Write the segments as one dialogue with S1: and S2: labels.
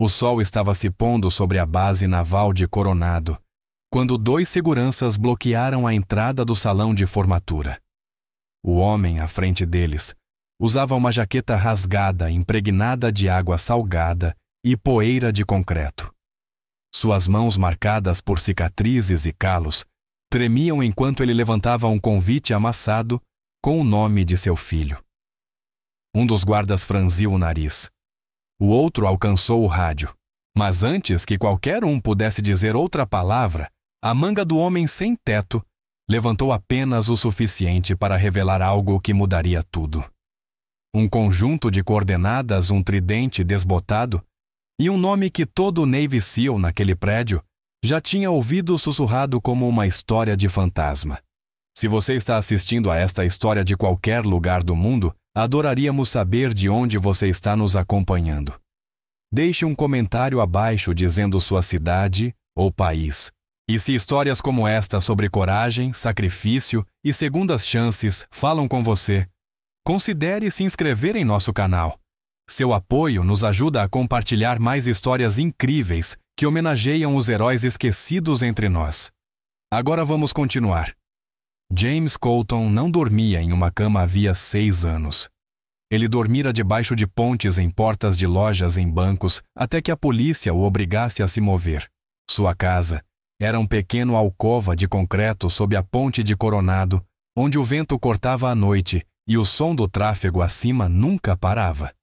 S1: O sol estava se pondo sobre a base naval de Coronado, quando 2 seguranças bloquearam a entrada do salão de formatura. O homem à frente deles usava uma jaqueta rasgada impregnada de água salgada e poeira de concreto. Suas mãos marcadas por cicatrizes e calos tremiam enquanto ele levantava um convite amassado com o nome de seu filho. Um dos guardas franziu o nariz. O outro alcançou o rádio. Mas antes que qualquer um pudesse dizer outra palavra, a manga do homem sem teto levantou apenas o suficiente para revelar algo que mudaria tudo. Um conjunto de coordenadas, um tridente desbotado e um nome que todo Navy SEAL naquele prédio já tinha ouvido sussurrado como uma história de fantasma. Se você está assistindo a esta história de qualquer lugar do mundo, adoraríamos saber de onde você está nos acompanhando. Deixe um comentário abaixo dizendo sua cidade ou país. E se histórias como esta sobre coragem, sacrifício e segundas chances falam com você, considere se inscrever em nosso canal. Seu apoio nos ajuda a compartilhar mais histórias incríveis que homenageiam os heróis esquecidos entre nós. Agora vamos continuar. James Colton não dormia em uma cama havia 6 anos. Ele dormira debaixo de pontes em portas de lojas em bancos até que a polícia o obrigasse a se mover. Sua casa era um pequeno alcova de concreto sob a ponte de Coronado, onde o vento cortava a noite e o som do tráfego acima nunca parava.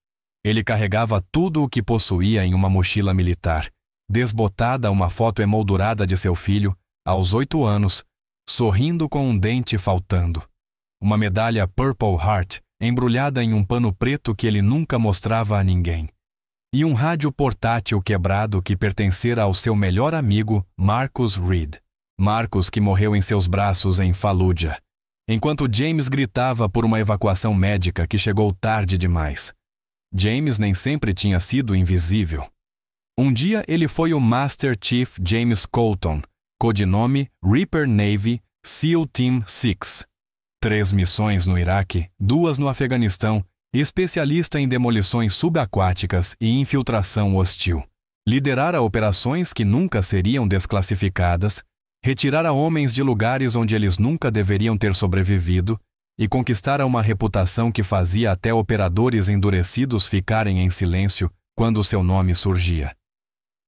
S1: Ele carregava tudo o que possuía em uma mochila militar, desbotada uma foto emoldurada de seu filho, aos 8 anos, sorrindo com um dente faltando. Uma medalha Purple Heart, embrulhada em um pano preto que ele nunca mostrava a ninguém. E um rádio portátil quebrado que pertencera ao seu melhor amigo, Marcus Reed. Marcus que morreu em seus braços em Fallujah, enquanto James gritava por uma evacuação médica que chegou tarde demais. James nem sempre tinha sido invisível. Um dia ele foi o Master Chief James Colton, codinome Reaper Navy SEAL Team 6. 3 missões no Iraque, 2 no Afeganistão, especialista em demolições subaquáticas e infiltração hostil. Liderara operações que nunca seriam desclassificadas, retirara homens de lugares onde eles nunca deveriam ter sobrevivido e conquistara uma reputação que fazia até operadores endurecidos ficarem em silêncio quando seu nome surgia.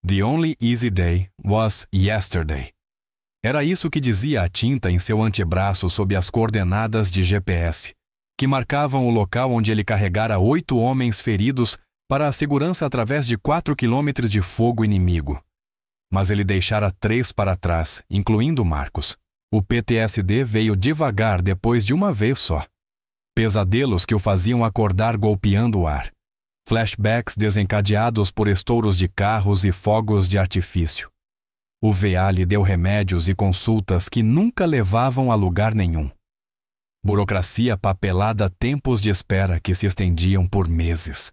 S1: The only easy day was yesterday. Era isso que dizia a tinta em seu antebraço sob as coordenadas de GPS, que marcavam o local onde ele carregara 8 homens feridos para a segurança através de 4 quilômetros de fogo inimigo. Mas ele deixara 3 para trás, incluindo Marcos. O PTSD veio devagar depois de uma vez só. Pesadelos que o faziam acordar golpeando o ar. Flashbacks desencadeados por estouros de carros e fogos de artifício. O VA lhe deu remédios e consultas que nunca levavam a lugar nenhum. Burocracia papelada, tempos de espera que se estendiam por meses.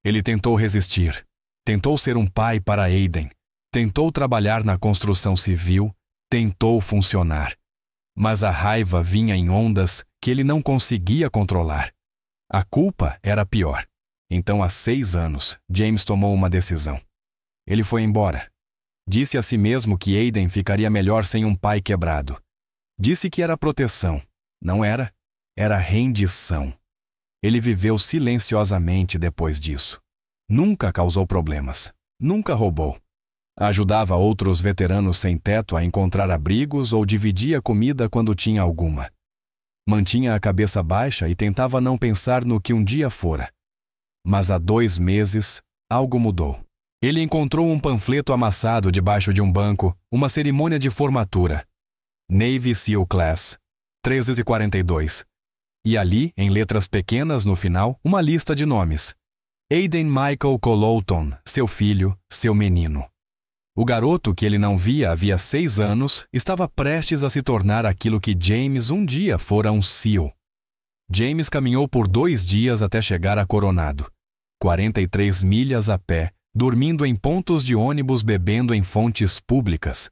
S1: Ele tentou resistir. Tentou ser um pai para Aiden. Tentou trabalhar na construção civil. Tentou funcionar. Mas a raiva vinha em ondas que ele não conseguia controlar. A culpa era pior. Então, há 6 anos, James tomou uma decisão. Ele foi embora. Disse a si mesmo que Aiden ficaria melhor sem um pai quebrado. Disse que era proteção. Não era. Era rendição. Ele viveu silenciosamente depois disso. Nunca causou problemas. Nunca roubou. Ajudava outros veteranos sem teto a encontrar abrigos ou dividia comida quando tinha alguma. Mantinha a cabeça baixa e tentava não pensar no que um dia fora. Mas há 2 meses, algo mudou. Ele encontrou um panfleto amassado debaixo de um banco, uma cerimônia de formatura. Navy SEAL Class, 1342. E ali, em letras pequenas no final, uma lista de nomes. Aiden Michael Colton, seu filho, seu menino. O garoto que ele não via havia 6 anos estava prestes a se tornar aquilo que James um dia fora um SEAL. James caminhou por 2 dias até chegar a Coronado. 43 milhas a pé, dormindo em pontos de ônibus, bebendo em fontes públicas.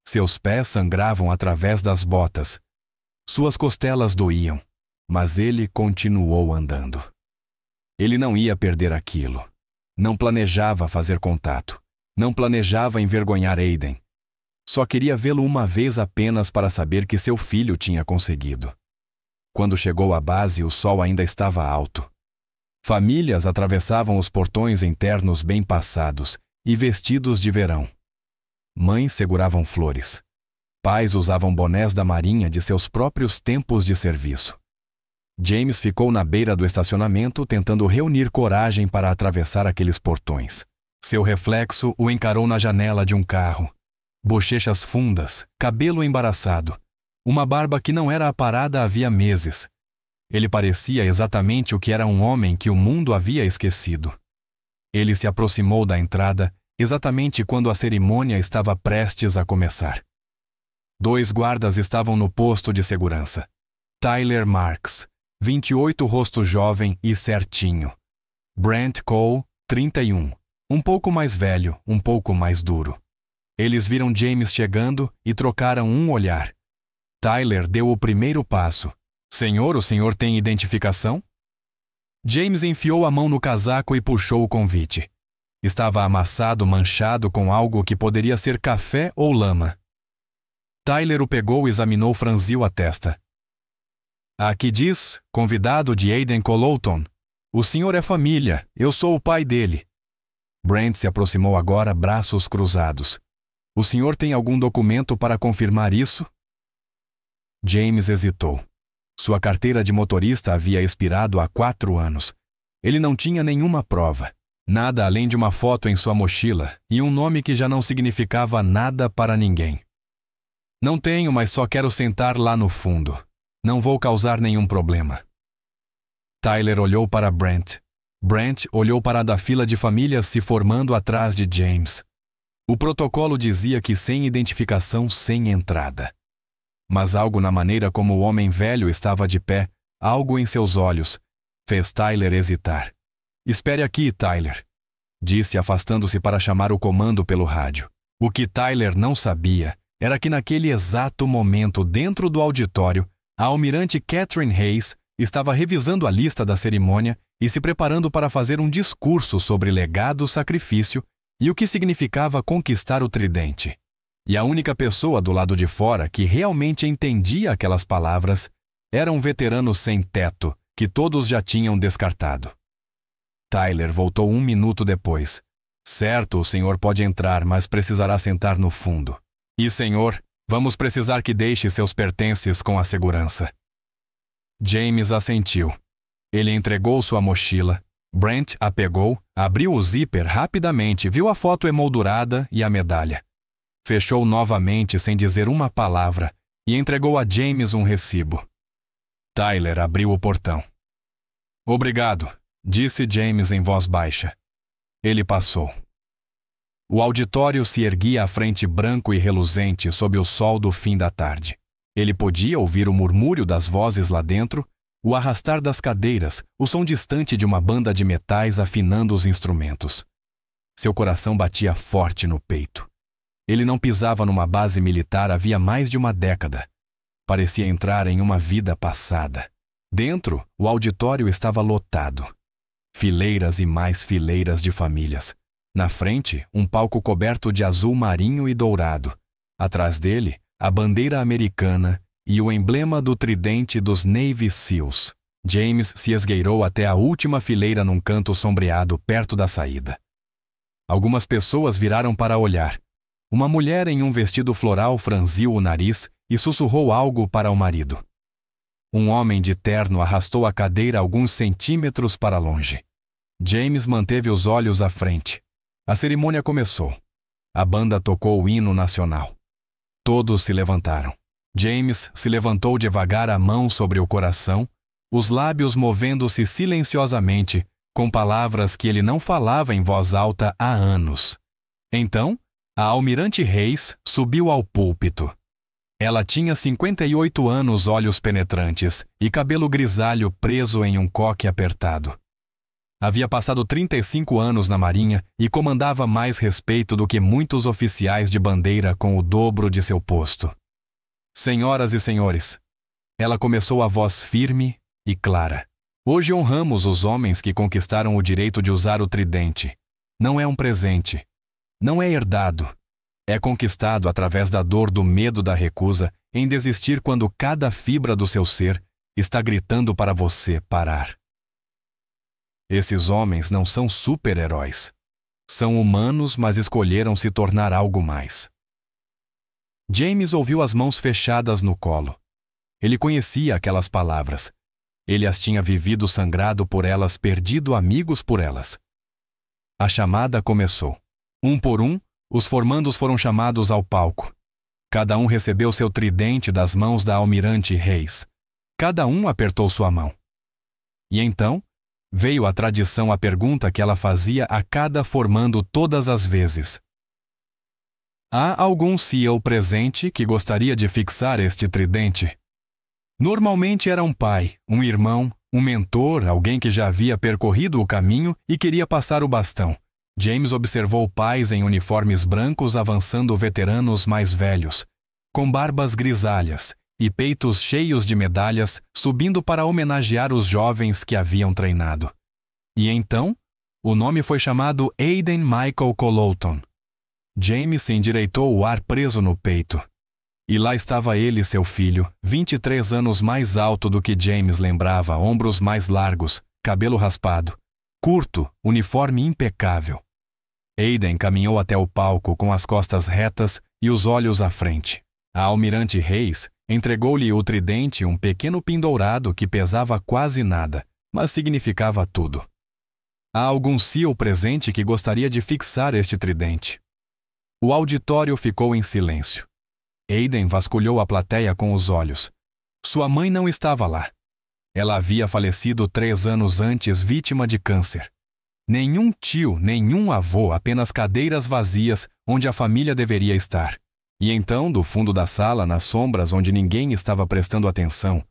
S1: Seus pés sangravam através das botas. Suas costelas doíam, mas ele continuou andando. Ele não ia perder aquilo. Não planejava fazer contato. Não planejava envergonhar Aiden. Só queria vê-lo uma vez apenas para saber que seu filho tinha conseguido. Quando chegou à base, o sol ainda estava alto. Famílias atravessavam os portões em ternos bem passados e vestidos de verão. Mães seguravam flores. Pais usavam bonés da marinha de seus próprios tempos de serviço. James ficou na beira do estacionamento tentando reunir coragem para atravessar aqueles portões. Seu reflexo o encarou na janela de um carro. Bochechas fundas, cabelo embaraçado, uma barba que não era aparada havia meses. Ele parecia exatamente o que era um homem que o mundo havia esquecido. Ele se aproximou da entrada exatamente quando a cerimônia estava prestes a começar. 2 guardas estavam no posto de segurança. Tyler Marks, 28, rosto jovem e certinho. Brent Cole, 31, um pouco mais velho, um pouco mais duro. Eles viram James chegando e trocaram um olhar. Tyler deu o primeiro passo. Senhor, o senhor tem identificação? James enfiou a mão no casaco e puxou o convite. Estava amassado, manchado com algo que poderia ser café ou lama. Tyler o pegou e examinou, franziu a testa. Aqui diz, convidado de Aiden Collouton. O senhor é família, eu sou o pai dele. Brent se aproximou agora, braços cruzados. O senhor tem algum documento para confirmar isso? James hesitou. Sua carteira de motorista havia expirado há 4 anos. Ele não tinha nenhuma prova. Nada além de uma foto em sua mochila e um nome que já não significava nada para ninguém. Não tenho, mas só quero sentar lá no fundo. Não vou causar nenhum problema. Tyler olhou para Brent. Brent olhou para a da fila de famílias se formando atrás de James. O protocolo dizia que sem identificação, sem entrada. Mas algo na maneira como o homem velho estava de pé, algo em seus olhos, fez Tyler hesitar. Espere aqui, Tyler, disse afastando-se para chamar o comando pelo rádio. O que Tyler não sabia era que naquele exato momento, dentro do auditório, a almirante Catherine Hayes estava revisando a lista da cerimônia e se preparando para fazer um discurso sobre legado, sacrifício e o que significava conquistar o tridente. E a única pessoa do lado de fora que realmente entendia aquelas palavras era um veterano sem teto que todos já tinham descartado. Tyler voltou 1 minuto depois. Certo, o senhor pode entrar, mas precisará sentar no fundo. E, senhor, vamos precisar que deixe seus pertences com a segurança. James assentiu. Ele entregou sua mochila. Brent a pegou, abriu o zíper rapidamente, viu a foto emoldurada e a medalha. Fechou novamente sem dizer uma palavra e entregou a James um recibo. Tyler abriu o portão. Obrigado, disse James em voz baixa. Ele passou. O auditório se erguia à frente branco e reluzente sob o sol do fim da tarde. Ele podia ouvir o murmúrio das vozes lá dentro, o arrastar das cadeiras, o som distante de uma banda de metais afinando os instrumentos. Seu coração batia forte no peito. Ele não pisava numa base militar havia mais de uma década. Parecia entrar em uma vida passada. Dentro, o auditório estava lotado. Fileiras e mais fileiras de famílias. Na frente, um palco coberto de azul marinho e dourado. Atrás dele, a bandeira americana e o emblema do tridente dos Navy SEALs. James se esgueirou até a última fileira num canto sombreado perto da saída. Algumas pessoas viraram para olhar. Uma mulher em um vestido floral franziu o nariz e sussurrou algo para o marido. Um homem de terno arrastou a cadeira alguns centímetros para longe. James manteve os olhos à frente. A cerimônia começou. A banda tocou o hino nacional. Todos se levantaram. James se levantou devagar, a mão sobre o coração, os lábios movendo-se silenciosamente, com palavras que ele não falava em voz alta há anos. Então, a almirante Hayes subiu ao púlpito. Ela tinha 58 anos, olhos penetrantes e cabelo grisalho preso em um coque apertado. Havia passado 35 anos na Marinha e comandava mais respeito do que muitos oficiais de bandeira com o dobro de seu posto. Senhoras e senhores, ela começou a voz firme e clara. Hoje honramos os homens que conquistaram o direito de usar o tridente. Não é um presente. Não é herdado. É conquistado através da dor do medo da recusa em desistir quando cada fibra do seu ser está gritando para você parar. Esses homens não são super-heróis. São humanos, mas escolheram se tornar algo mais. James ouviu as mãos fechadas no colo. Ele conhecia aquelas palavras. Ele as tinha vivido sangrado por elas, perdido amigos por elas. A chamada começou. Um por um, os formandos foram chamados ao palco. Cada um recebeu seu tridente das mãos da almirante Reis. Cada um apertou sua mão. E então, veio a tradição a pergunta que ela fazia a cada formando todas as vezes. Há algum CEO presente que gostaria de fixar este tridente? Normalmente era um pai, um irmão, um mentor, alguém que já havia percorrido o caminho e queria passar o bastão. James observou pais em uniformes brancos avançando veteranos mais velhos, com barbas grisalhas e peitos cheios de medalhas, subindo para homenagear os jovens que haviam treinado. E então, o nome foi chamado Aiden Michael Collouton. James se endireitou, o ar preso no peito. E lá estava ele, seu filho, 23 anos mais alto do que James lembrava, ombros mais largos, cabelo raspado, curto, uniforme impecável. Aiden caminhou até o palco com as costas retas e os olhos à frente. A almirante Reis entregou-lhe o tridente, um pequeno pin dourado que pesava quase nada, mas significava tudo. Há algum CEO presente que gostaria de fixar este tridente. O auditório ficou em silêncio. Aiden vasculhou a plateia com os olhos. Sua mãe não estava lá. Ela havia falecido 3 anos antes, vítima de câncer. Nenhum tio, nenhum avô, apenas cadeiras vazias onde a família deveria estar. E então, do fundo da sala, nas sombras onde ninguém estava prestando atenção,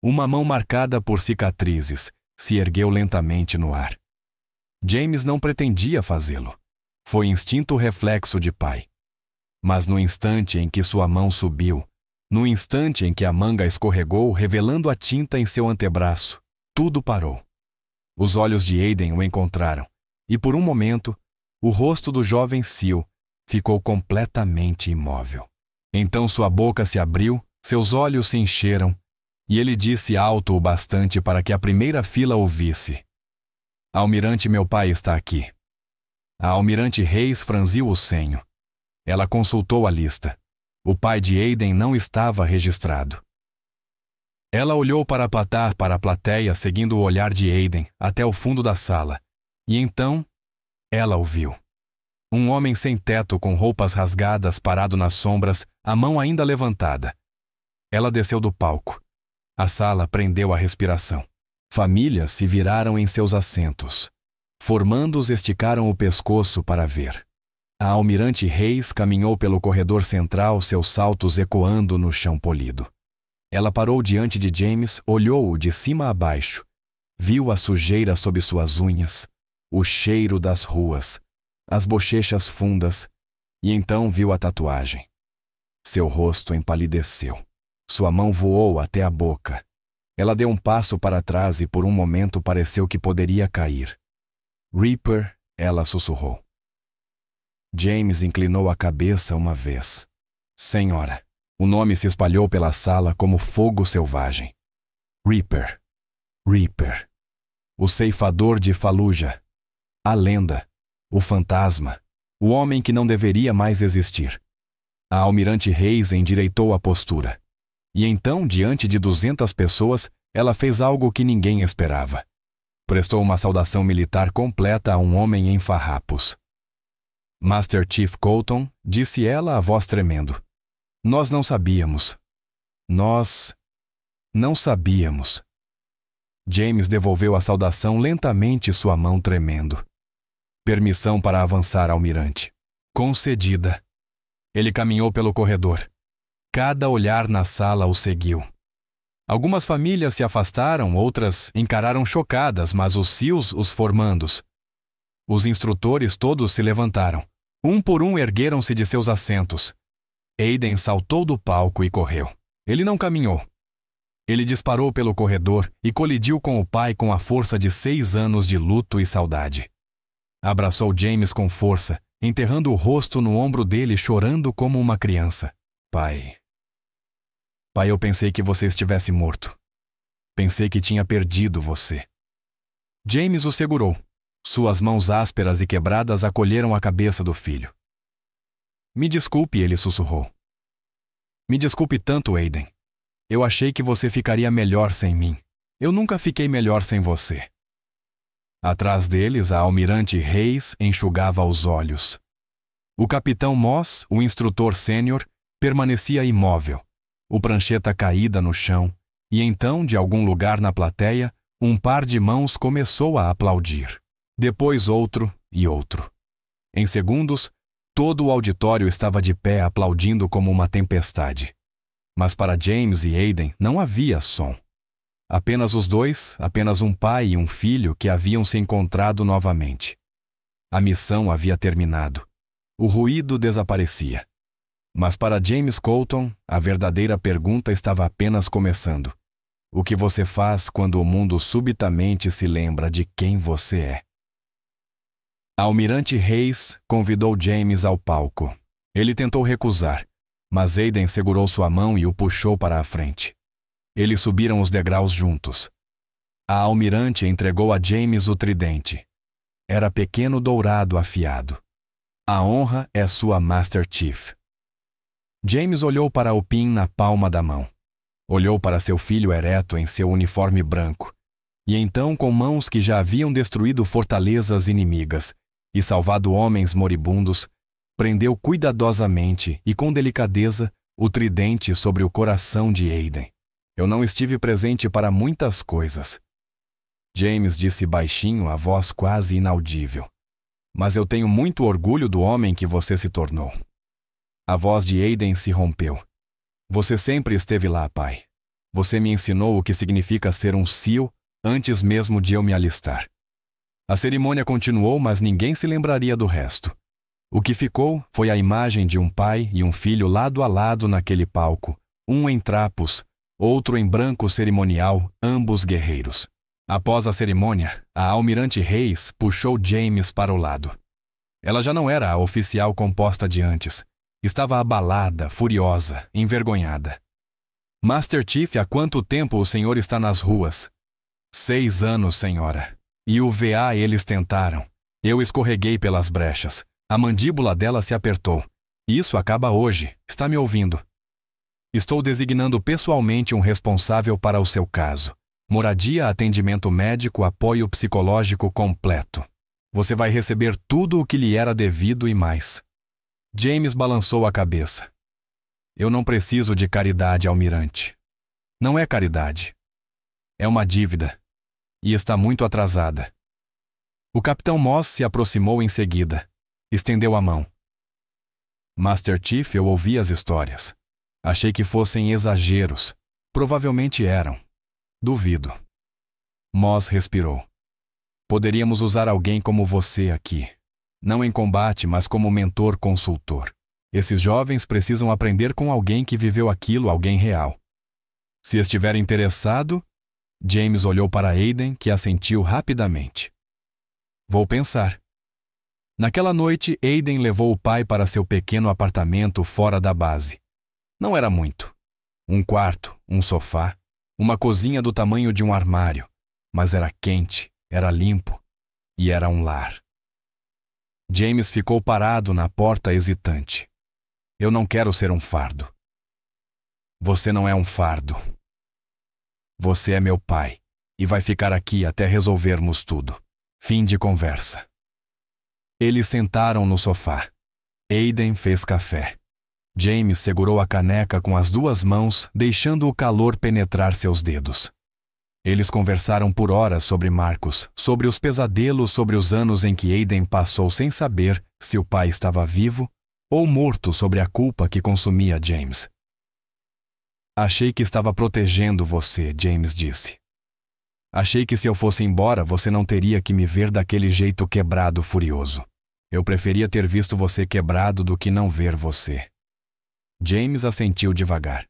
S1: uma mão marcada por cicatrizes se ergueu lentamente no ar. James não pretendia fazê-lo. Foi instinto reflexo de pai. Mas no instante em que sua mão subiu, no instante em que a manga escorregou, revelando a tinta em seu antebraço, tudo parou. Os olhos de Aiden o encontraram, e por um momento, o rosto do jovem CEO ficou completamente imóvel. Então sua boca se abriu, seus olhos se encheram, e ele disse alto o bastante para que a primeira fila ouvisse: "Almirante, meu pai está aqui." A almirante Reis franziu o senho. Ela consultou a lista. O pai de Aiden não estava registrado. Ela olhou para a plateia, seguindo o olhar de Aiden até o fundo da sala. E então, ela o viu. Um homem sem teto, com roupas rasgadas, parado nas sombras, a mão ainda levantada. Ela desceu do palco. A sala prendeu a respiração. Famílias se viraram em seus assentos. Formandos esticaram o pescoço para ver. A almirante Reis caminhou pelo corredor central, seus saltos ecoando no chão polido. Ela parou diante de James, olhou-o de cima a baixo. Viu a sujeira sob suas unhas, o cheiro das ruas, as bochechas fundas, e então viu a tatuagem. Seu rosto empalideceu. Sua mão voou até a boca. Ela deu um passo para trás e por um momento pareceu que poderia cair. "Reaper", ela sussurrou. James inclinou a cabeça uma vez. "Senhora." O nome se espalhou pela sala como fogo selvagem. Reaper. Reaper. O ceifador de Fallujah. A lenda. O fantasma. O homem que não deveria mais existir. A almirante Reis endireitou a postura. E então, diante de 200 pessoas, ela fez algo que ninguém esperava. Prestou uma saudação militar completa a um homem em farrapos. "Master Chief Collouton", disse ela, a voz tremendo. "Nós não sabíamos. Nós não sabíamos." James devolveu a saudação lentamente, sua mão tremendo. "Permissão para avançar, almirante." "Concedida." Ele caminhou pelo corredor. Cada olhar na sala o seguiu. Algumas famílias se afastaram, outras encararam chocadas, mas os CEOs, os formandos. Os instrutores todos se levantaram. Um por um ergueram-se de seus assentos. Aiden saltou do palco e correu. Ele não caminhou. Ele disparou pelo corredor e colidiu com o pai com a força de 6 anos de luto e saudade. Abraçou James com força, enterrando o rosto no ombro dele, chorando como uma criança. Pai. Pai, eu pensei que você estivesse morto. Pensei que tinha perdido você. James o segurou. Suas mãos ásperas e quebradas acolheram a cabeça do filho. Me desculpe, ele sussurrou. Me desculpe tanto, Aiden. Eu achei que você ficaria melhor sem mim. Eu nunca fiquei melhor sem você. Atrás deles, a almirante Hayes enxugava os olhos. O capitão Moss, o instrutor sênior, permanecia imóvel, o prancheta caída no chão, e então, de algum lugar na plateia, um par de mãos começou a aplaudir. Depois outro e outro. Em segundos, todo o auditório estava de pé aplaudindo como uma tempestade. Mas para James e Aiden não havia som. Apenas os dois, apenas um pai e um filho que haviam se encontrado novamente. A missão havia terminado. O ruído desaparecia. Mas para James Colton, a verdadeira pergunta estava apenas começando. O que você faz quando o mundo subitamente se lembra de quem você é? A almirante Hayes convidou James ao palco. Ele tentou recusar, mas Aiden segurou sua mão e o puxou para a frente. Eles subiram os degraus juntos. A almirante entregou a James o tridente. Era pequeno dourado afiado. A honra é sua Master Chief. James olhou para o pin na palma da mão. Olhou para seu filho ereto em seu uniforme branco. E então, com mãos que já haviam destruído fortalezas inimigas e salvado homens moribundos, prendeu cuidadosamente e com delicadeza o tridente sobre o coração de Aiden. Eu não estive presente para muitas coisas. James disse baixinho, a voz quase inaudível. Mas eu tenho muito orgulho do homem que você se tornou. A voz de Aiden se rompeu. Você sempre esteve lá, pai. Você me ensinou o que significa ser um SEAL antes mesmo de eu me alistar. A cerimônia continuou, mas ninguém se lembraria do resto. O que ficou foi a imagem de um pai e um filho lado a lado naquele palco, um em trapos, outro em branco cerimonial, ambos guerreiros. Após a cerimônia, a almirante Hayes puxou James para o lado. Ela já não era a oficial composta de antes. Estava abalada, furiosa, envergonhada. Master Chief, há quanto tempo o senhor está nas ruas? 6 anos, senhora. E o VA eles tentaram. Eu escorreguei pelas brechas. A mandíbula dela se apertou. Isso acaba hoje. Está me ouvindo? Estou designando pessoalmente um responsável para o seu caso. Moradia, atendimento médico, apoio psicológico completo. Você vai receber tudo o que lhe era devido e mais. James balançou a cabeça. Eu não preciso de caridade, almirante. Não é caridade. É uma dívida. E está muito atrasada. O capitão Moss se aproximou em seguida. Estendeu a mão. Master Chief, eu ouvi as histórias. Achei que fossem exageros. Provavelmente eram. Duvido. Moss respirou. Poderíamos usar alguém como você aqui. Não em combate, mas como mentor-consultor. Esses jovens precisam aprender com alguém que viveu aquilo, alguém real. Se estiver interessado... James olhou para Aiden, que assentiu rapidamente. Vou pensar. Naquela noite, Aiden levou o pai para seu pequeno apartamento fora da base. Não era muito. Um quarto, um sofá, uma cozinha do tamanho de um armário. Mas era quente, era limpo e era um lar. James ficou parado na porta hesitante. Eu não quero ser um fardo. Você não é um fardo. Você é meu pai e vai ficar aqui até resolvermos tudo. Fim de conversa. Eles sentaram no sofá. Aiden fez café. James segurou a caneca com as 2 mãos, deixando o calor penetrar seus dedos. Eles conversaram por horas sobre Marcus, sobre os pesadelos, sobre os anos em que Aiden passou sem saber se o pai estava vivo ou morto, sobre a culpa que consumia James. Achei que estava protegendo você, James disse. Achei que se eu fosse embora, você não teria que me ver daquele jeito quebrado, furioso. Eu preferia ter visto você quebrado do que não ver você. James assentiu devagar.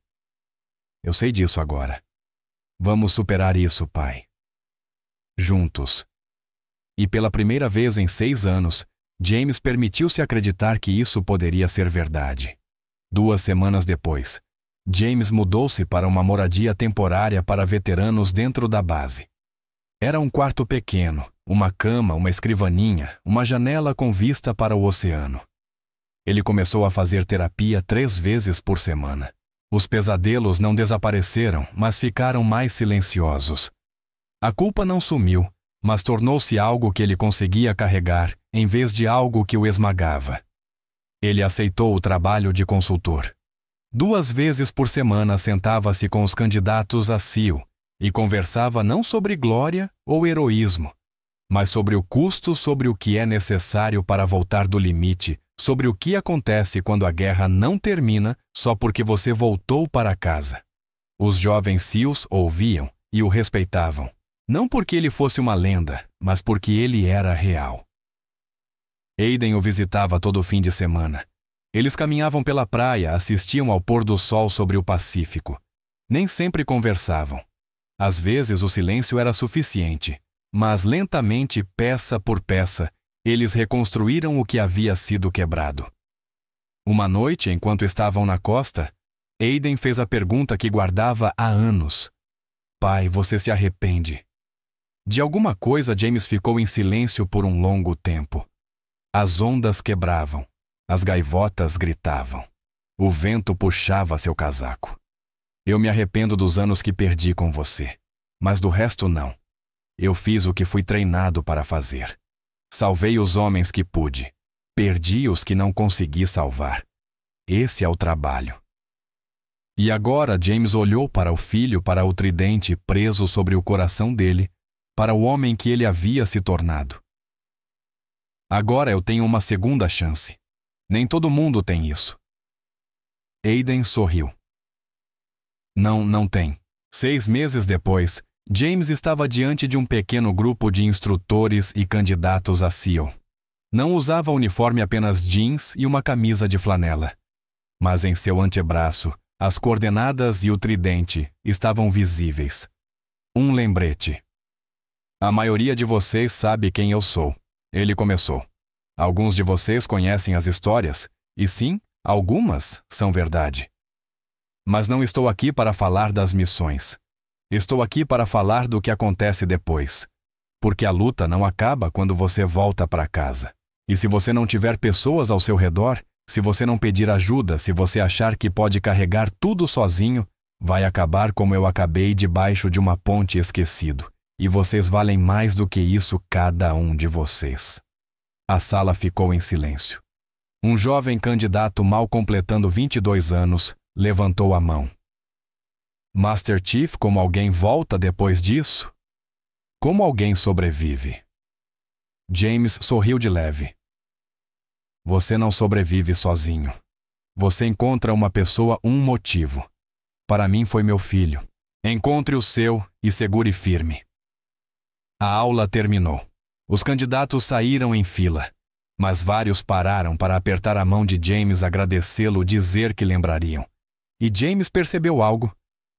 S1: Eu sei disso agora. Vamos superar isso, pai. Juntos. E pela primeira vez em 6 anos, James permitiu-se acreditar que isso poderia ser verdade. 2 semanas depois, James mudou-se para uma moradia temporária para veteranos dentro da base. Era um quarto pequeno, uma cama, uma escrivaninha, uma janela com vista para o oceano. Ele começou a fazer terapia 3 vezes por semana. Os pesadelos não desapareceram, mas ficaram mais silenciosos. A culpa não sumiu, mas tornou-se algo que ele conseguia carregar, em vez de algo que o esmagava. Ele aceitou o trabalho de consultor. 2 vezes por semana sentava-se com os candidatos a SEAL e conversava não sobre glória ou heroísmo, mas sobre o custo, sobre o que é necessário para voltar do limite, sobre o que acontece quando a guerra não termina só porque você voltou para casa. Os jovens SEALs ouviam e o respeitavam, não porque ele fosse uma lenda, mas porque ele era real. Aiden o visitava todo fim de semana. Eles caminhavam pela praia, assistiam ao pôr do sol sobre o Pacífico. Nem sempre conversavam. Às vezes o silêncio era suficiente, mas lentamente, peça por peça, eles reconstruíram o que havia sido quebrado. Uma noite, enquanto estavam na costa, Aiden fez a pergunta que guardava há anos. Pai, você se arrepende? De alguma coisa, James ficou em silêncio por um longo tempo. As ondas quebravam, as gaivotas gritavam, o vento puxava seu casaco. Eu me arrependo dos anos que perdi com você, mas do resto não. Eu fiz o que fui treinado para fazer. Salvei os homens que pude, perdi os que não consegui salvar. Esse é o trabalho. E agora James olhou para o filho, para o tridente preso sobre o coração dele, para o homem que ele havia se tornado. Agora eu tenho uma segunda chance. Nem todo mundo tem isso. Aiden sorriu. Não tem. 6 meses depois, James estava diante de um pequeno grupo de instrutores e candidatos a SEAL. Não usava uniforme, apenas jeans e uma camisa de flanela. Mas em seu antebraço, as coordenadas e o tridente estavam visíveis. Um lembrete. A maioria de vocês sabe quem eu sou. Ele começou. Alguns de vocês conhecem as histórias, e sim, algumas são verdade. Mas não estou aqui para falar das missões. Estou aqui para falar do que acontece depois. Porque a luta não acaba quando você volta para casa. E se você não tiver pessoas ao seu redor, se você não pedir ajuda, se você achar que pode carregar tudo sozinho, vai acabar como eu acabei debaixo de uma ponte esquecido. E vocês valem mais do que isso, cada um de vocês. A sala ficou em silêncio. Um jovem candidato mal completando 22 anos levantou a mão. Master Chief, como alguém volta depois disso? Como alguém sobrevive? James sorriu de leve. Você não sobrevive sozinho. Você encontra uma pessoa, um motivo. Para mim foi meu filho. Encontre o seu e segure firme. A aula terminou. Os candidatos saíram em fila, mas vários pararam para apertar a mão de James, agradecê-lo, dizer que lembrariam. E James percebeu algo.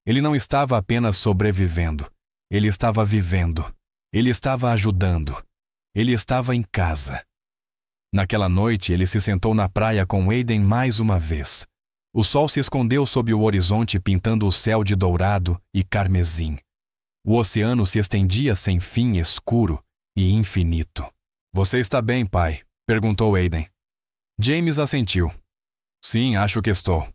S1: Ele não estava apenas sobrevivendo. Ele estava vivendo. Ele estava ajudando. Ele estava em casa. Naquela noite, ele se sentou na praia com Aiden mais uma vez. O sol se escondeu sob o horizonte, pintando o céu de dourado e carmesim. O oceano se estendia sem fim, escuro e infinito. Você está bem, pai? Perguntou Aiden. James assentiu. Sim, acho que estou.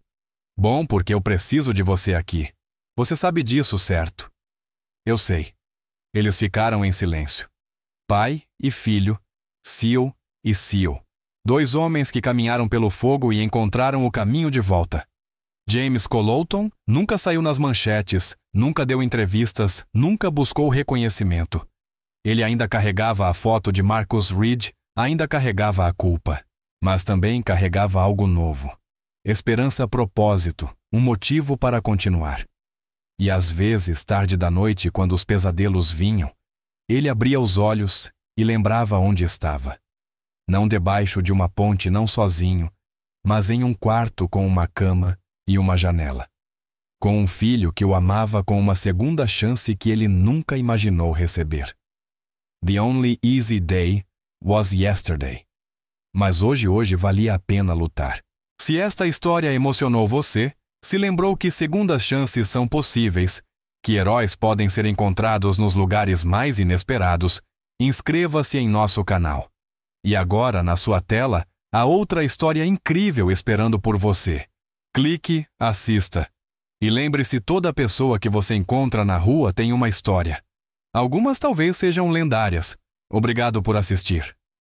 S1: Bom, porque eu preciso de você aqui. Você sabe disso, certo? Eu sei. Eles ficaram em silêncio. Pai e filho, SEAL e SEAL. 2 homens que caminharam pelo fogo e encontraram o caminho de volta. James Collouton nunca saiu nas manchetes, nunca deu entrevistas, nunca buscou reconhecimento. Ele ainda carregava a foto de Marcus Reed, ainda carregava a culpa, mas também carregava algo novo. Esperança, propósito, um motivo para continuar. E às vezes, tarde da noite, quando os pesadelos vinham, ele abria os olhos e lembrava onde estava. Não debaixo de uma ponte, não sozinho, mas em um quarto com uma cama e uma janela. Com um filho que o amava, com uma segunda chance que ele nunca imaginou receber. The only easy day was yesterday. Mas hoje valia a pena lutar. Se esta história emocionou você, se lembrou que segundas chances são possíveis, que heróis podem ser encontrados nos lugares mais inesperados, inscreva-se em nosso canal. E agora, na sua tela, há outra história incrível esperando por você. Clique, assista. E lembre-se, toda pessoa que você encontra na rua tem uma história. Algumas talvez sejam lendárias. Obrigado por assistir.